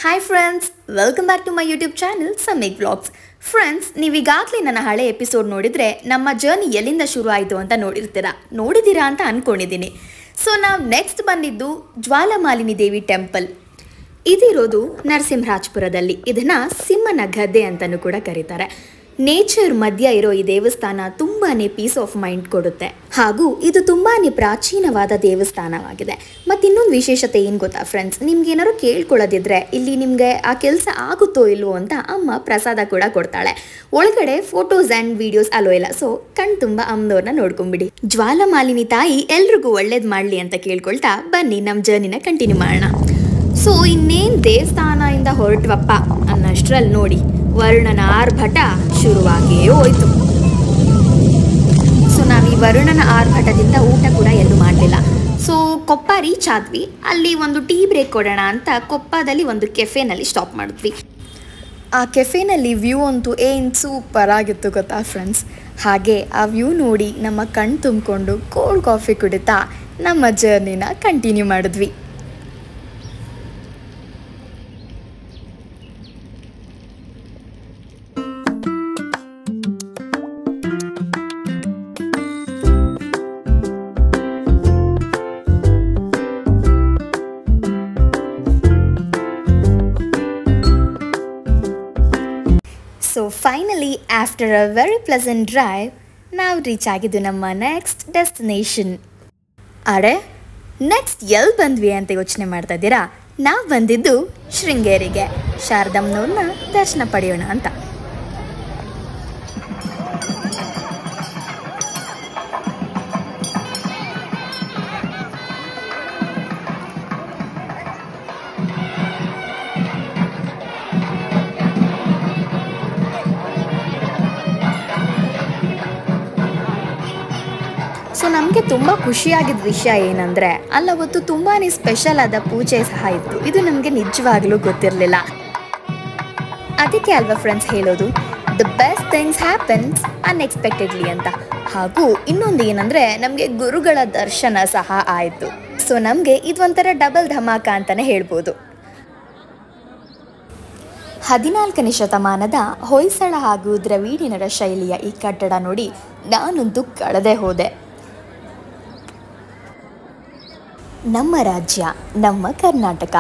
Hi friends, welcome back to my YouTube channel Samik Vlogs. Friends, ನೀವೀಗಾಗಲೇ ನನ್ನ ಹಳೆ episode ನೋಡಿದ್ರೆ ನಮ್ಮ ಜರ್ನಿ ಎಲ್ಲಿಂದ ಶುರು ಆಯಿತು ಅಂತ ನೋಡಿದ್ದೀರಾ ಅಂತ ಅನ್ಕೊಂಡಿದ್ದೀನಿ. ಸೊ ನಾವು ನೆಕ್ಸ್ಟ್ ಬಂದಿದ್ದು ಜ್ವಾಲಾಮಾಲಿನಿ ದೇವಿ ಟೆಂಪಲ್. ಇದಿರೋದು ನರಸಿಂಹರಾಜಪುರದಲ್ಲಿ. ಇದನ್ನ ಸಿಂಹನ ಗದ್ದೆ ಅಂತಲೂ ಕೂಡ ಕರೀತಾರೆ. ನೇಚರ್ ಮಧ್ಯ ಇರೋ ಈ ದೇವಸ್ಥಾನ ತುಂಬಾನೇ ಪೀಸ್ ಆಫ್ ಮೈಂಡ್ ಕೊಡುತ್ತೆ. ಹಾಗೂ ಇದು ತುಂಬಾನೇ ಪ್ರಾಚೀನವಾದ ದೇವಸ್ಥಾನವಾಗಿದೆ. ಮತ್ತು ಇನ್ನೊಂದು ವಿಶೇಷತೆ ಏನು ಗೊತ್ತಾ ಫ್ರೆಂಡ್ಸ್, ನಿಮ್ಗೆ ಏನಾದ್ರು ಕೇಳ್ಕೊಳ್ಳೋದಿದ್ರೆ ಇಲ್ಲಿ ನಿಮಗೆ ಆ ಕೆಲಸ ಆಗುತ್ತೋ ಇಲ್ವೋ ಅಂತ ಅಮ್ಮ ಪ್ರಸಾದ ಕೂಡ ಕೊಡ್ತಾಳೆ. ಒಳಗಡೆ ಫೋಟೋಸ್ ಆ್ಯಂಡ್ ವಿಡಿಯೋಸ್ ಅಲೋ ಇಲ್ಲ. ಸೊ ಕಣ್ ತುಂಬ ಅಮ್ಮನವ್ರನ್ನ ನೋಡ್ಕೊಂಬಿಡಿ. ಜ್ವಾಲಾಮಾಲಿನಿ ತಾಯಿ ಎಲ್ರಿಗೂ ಒಳ್ಳೇದು ಮಾಡಲಿ ಅಂತ ಕೇಳ್ಕೊಳ್ತಾ ಬನ್ನಿ ನಮ್ಮ ಜರ್ನಿನ ಕಂಟಿನ್ಯೂ ಮಾಡೋಣ. ಸೊ ಇನ್ನೇನು ದೇವಸ್ಥಾನದಿಂದ ಹೊರಟ್ವಪ್ಪ ಅನ್ನಷ್ಟರಲ್ಲಿ ನೋಡಿ ವರುಣನ ಆರ್ಭಟ ಶುರುವಾಗಿಯೇ ಹೋಯ್ತು. ಸೊ ನಾವು ಈ ವರುಣನ ಆರ್ಭಟದಿಂದ ಊಟ ಕೂಡ ಎಲ್ಲೂ ಮಾಡಲಿಲ್ಲ. ಸೊ ಕೊಪ್ಪ ರೀಚ್ ಆದ್ವಿ. ಅಲ್ಲಿ ಒಂದು ಟೀ ಬ್ರೇಕ್ ಕೊಡೋಣ ಅಂತ ಕೊಪ್ಪದಲ್ಲಿ ಒಂದು ಕೆಫೆನಲ್ಲಿ ಸ್ಟಾಪ್ ಮಾಡಿದ್ವಿ. ಆ ಕೆಫೆನಲ್ಲಿ ವ್ಯೂ ಅಂತೂ ಏನು ಸೂಪರ್ ಆಗಿತ್ತು ಗೊತ್ತಾ ಫ್ರೆಂಡ್ಸ್. ಹಾಗೆ ಆ ವ್ಯೂ ನೋಡಿ ನಮ್ಮ ಕಣ್ಣು ತುಂಬಿಕೊಂಡು ಕೋಲ್ಡ್ ಕಾಫಿ ಕುಡಿತಾ ನಮ್ಮ ಜರ್ನಿನ ಕಂಟಿನ್ಯೂ ಮಾಡಿದ್ವಿ. So finally, after a very pleasant drive, ನಾವು ರೀಚ್ ಆಗಿದ್ದು ನಮ್ಮ ನೆಕ್ಸ್ಟ್ ಡೆಸ್ಟಿನೇಷನ್. ಅರೆ ನೆಕ್ಸ್ಟ್ ಎಲ್ಲಿ ಬಂದ್ವಿ ಅಂತ ಯೋಚನೆ ಮಾಡ್ತಾ ಇದ್ದೀರಾ? ನಾವು ಬಂದಿದ್ದು ಶೃಂಗೇರಿಗೆ, ಶಾರದಮ್ಮನವ್ರನ್ನ ದರ್ಶನ ಪಡೆಯೋಣ ಅಂತ. ಸೊ ನಮಗೆ ತುಂಬ ಖುಷಿಯಾಗಿದ್ದ ವಿಷಯ ಏನಂದರೆ ಅಲ್ಲವತ್ತು ತುಂಬಾ ಸ್ಪೆಷಲ್ ಆದ ಪೂಜೆ ಸಹ ಇತ್ತು. ಇದು ನಮಗೆ ನಿಜವಾಗ್ಲೂ ಗೊತ್ತಿರಲಿಲ್ಲ. ಅದಕ್ಕೆ ಅಲ್ವಾ ಫ್ರೆಂಡ್ಸ್ ಹೇಳೋದು, the best things happens unexpectedly ಅಂತ. ಹಾಗೂ ಇನ್ನೊಂದು ಏನಂದರೆ ನಮಗೆ ಗುರುಗಳ ದರ್ಶನ ಸಹ ಆಯಿತು. ಸೊ ನಮಗೆ ಇದೊಂಥರ ಡಬಲ್ ಧಮಾಕ ಅಂತಲೇ ಹೇಳ್ಬೋದು. 14ನೇ ಶತಮಾನದ ಹೊಯ್ಸಳ ಹಾಗೂ ದ್ರವಿಡಿಯರ ಶೈಲಿಯ ಈ ಕಟ್ಟಡ ನೋಡಿ ನಾನಂತೂ ಕಳೆದೇ ಹೋದೆ. ನಮ್ಮ ರಾಜ್ಯ, ನಮ್ಮ ಕರ್ನಾಟಕ,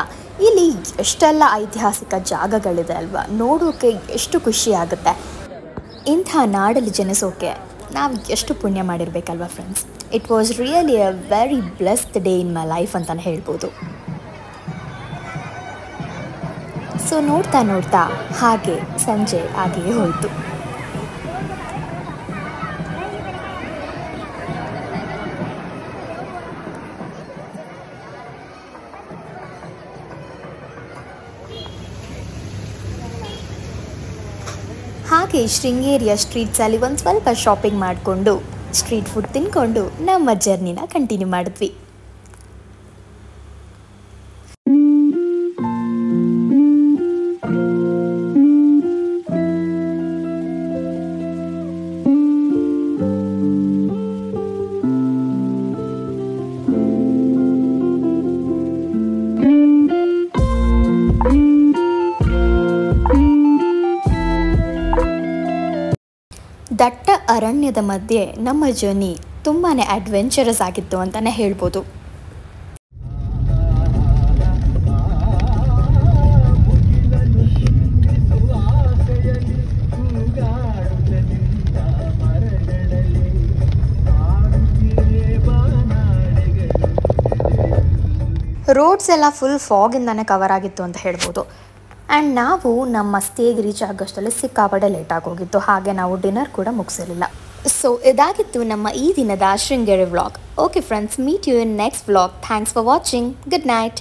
ಇಲ್ಲಿ ಎಷ್ಟೆಲ್ಲ ಐತಿಹಾಸಿಕ ಜಾಗಗಳಿದೆ ಅಲ್ವಾ, ನೋಡೋಕೆ ಎಷ್ಟು ಖುಷಿ ಆಗುತ್ತೆ. ಇಂಥ ನಾಡಲ್ಲಿ ಜನಿಸೋಕೆ ನಾವು ಎಷ್ಟು ಪುಣ್ಯ ಮಾಡಿರ್ಬೇಕಲ್ವಾ friends. It was really a very blessed day in my life ಅಂತಲೇ ಹೇಳ್ಬೋದು. ಸೊ ನೋಡ್ತಾ ನೋಡ್ತಾ ಹಾಗೆ ಸಂಜೆ ಹಾಗೆಯೇ ಹೋಯಿತು. ಹಾಗೆ ಶೃಂಗೇರಿಯ ಸ್ಟ್ರೀಟ್ಸಲ್ಲಿ ಒಂದು ಸ್ವಲ್ಪ ಶಾಪಿಂಗ್ ಮಾಡಿಕೊಂಡು ಸ್ಟ್ರೀಟ್ ಫುಡ್ ತಿನ್ಕೊಂಡು ನಮ್ಮ ಜರ್ನಿನ ಕಂಟಿನ್ಯೂ ಮಾಡಿದ್ವಿ. ದಟ್ಟ ಅರಣ್ಯದ ಮಧ್ಯೆ ನಮ್ಮ ಜರ್ನಿ ತುಂಬಾ ಅಡ್ವೆಂಚರಸ್ ಆಗಿತ್ತು ಅಂತಲೇ ಹೇಳ್ಬೋದು. ರೋಡ್ಸ್ ಎಲ್ಲ ಫುಲ್ ಫಾಗಿಂದಾನೆ ಕವರ್ ಆಗಿತ್ತು ಅಂತ ಹೇಳ್ಬೋದು. ಆ್ಯಂಡ್ ನಾವು ನಮ್ಮ ಸ್ಟೇಗೆ ರೀಚ್ ಆಗೋಷ್ಟರಲ್ಲಿ ಸಿಕ್ಕಾಪಟ್ಟೆ ಲೇಟಾಗಿ ಹೋಗಿತ್ತು. ಹಾಗೆ ನಾವು ಡಿನ್ನರ್ ಕೂಡ ಮುಗಿಸಿರಲಿಲ್ಲ. ಸೊ ಇದಾಗಿತ್ತು ನಮ್ಮ ಈ ದಿನದ Sringeri vlog. Okay friends, meet you in next vlog. Thanks for watching. Good night.